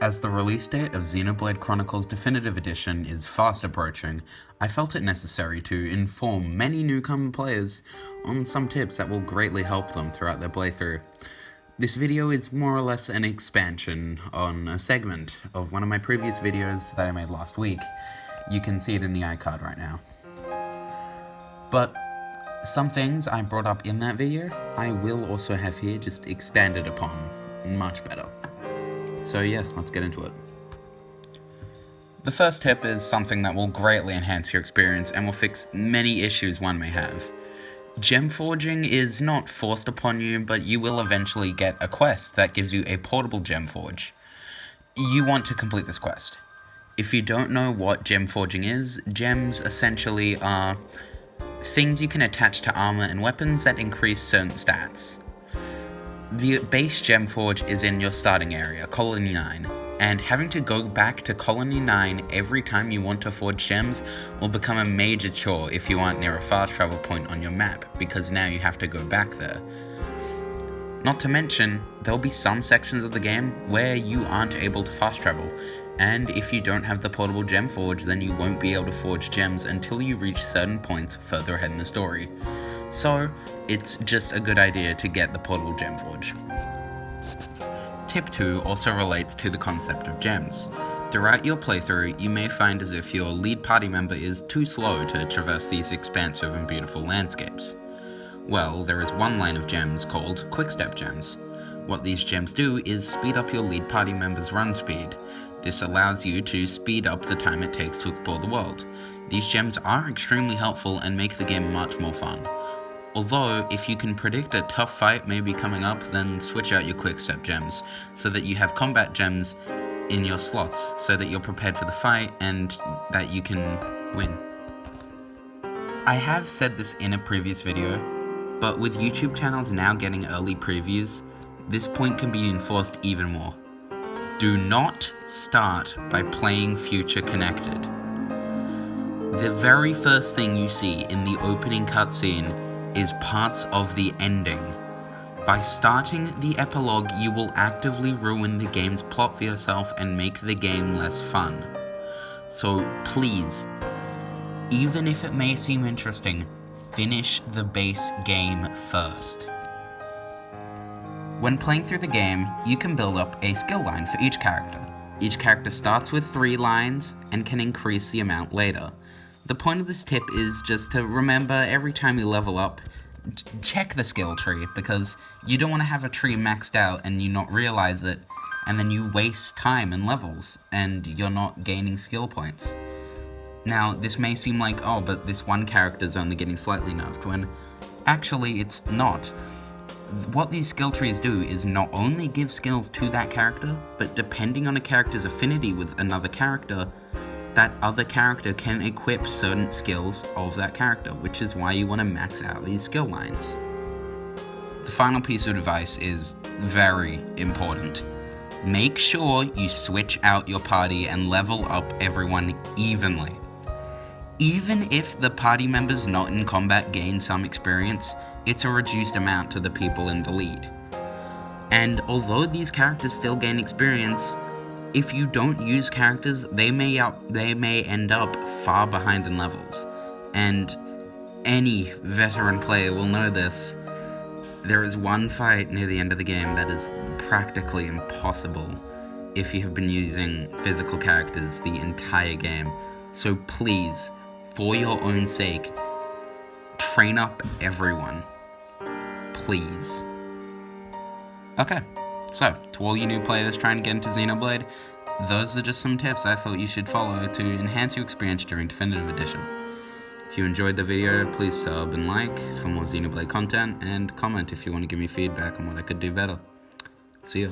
As the release date of Xenoblade Chronicles Definitive Edition is fast approaching, I felt it necessary to inform many newcomer players on some tips that will greatly help them throughout their playthrough. This video is more or less an expansion on a segment of one of my previous videos that I made last week. You can see it in the iCard right now. But some things I brought up in that video, I will also have here just expanded upon much better. So yeah, let's get into it. The first tip is something that will greatly enhance your experience and will fix many issues one may have. Gem forging is not forced upon you, but you will eventually get a quest that gives you a portable gem forge. You want to complete this quest. If you don't know what gem forging is, gems essentially are things you can attach to armor and weapons that increase certain stats. The base gem forge is in your starting area, Colony 9, and having to go back to Colony 9 every time you want to forge gems will become a major chore if you aren't near a fast travel point on your map, because now you have to go back there. Not to mention, there'll be some sections of the game where you aren't able to fast travel, and if you don't have the portable gem forge, then you won't be able to forge gems until you reach certain points further ahead in the story. So, it's just a good idea to get the portable gem forge. Tip 2 also relates to the concept of gems. Throughout your playthrough, you may find as if your lead party member is too slow to traverse these expansive and beautiful landscapes. Well, there is one line of gems called quick step gems. What these gems do is speed up your lead party member's run speed. This allows you to speed up the time it takes to explore the world. These gems are extremely helpful and make the game much more fun. Although, if you can predict a tough fight may be coming up, then switch out your quick step gems, so that you have combat gems in your slots, so that you're prepared for the fight and that you can win. I have said this in a previous video, but with YouTube channels now getting early previews, this point can be enforced even more. Do not start by playing Future Connected. The very first thing you see in the opening cutscene is parts of the ending. By starting the epilogue, you will actively ruin the game's plot for yourself and make the game less fun. So please, even if it may seem interesting, finish the base game first. When playing through the game, you can build up a skill line for each character. Each character starts with 3 lines and can increase the amount later. The point of this tip is just to remember every time you level up, check the skill tree, because you don't want to have a tree maxed out and you not realize it, and then you waste time and levels, and you're not gaining skill points. Now, this may seem like, oh, but this one character's only getting slightly nerfed, when actually it's not. What these skill trees do is not only give skills to that character, but depending on a character's affinity with another character, that other character can equip certain skills of that character, which is why you want to max out these skill lines. The final piece of advice is very important. Make sure you switch out your party and level up everyone evenly. Even if the party members not in combat gain some experience, it's a reduced amount to the people in the lead. And although these characters still gain experience, if you don't use characters, they may end up far behind in levels. And any veteran player will know this. There is one fight near the end of the game that is practically impossible if you have been using physical characters the entire game. So please, for your own sake, train up everyone. Please. Okay. So, to all you new players trying to get into Xenoblade, those are just some tips I thought you should follow to enhance your experience during Definitive Edition. If you enjoyed the video, please sub and like for more Xenoblade content, and comment if you want to give me feedback on what I could do better. See ya.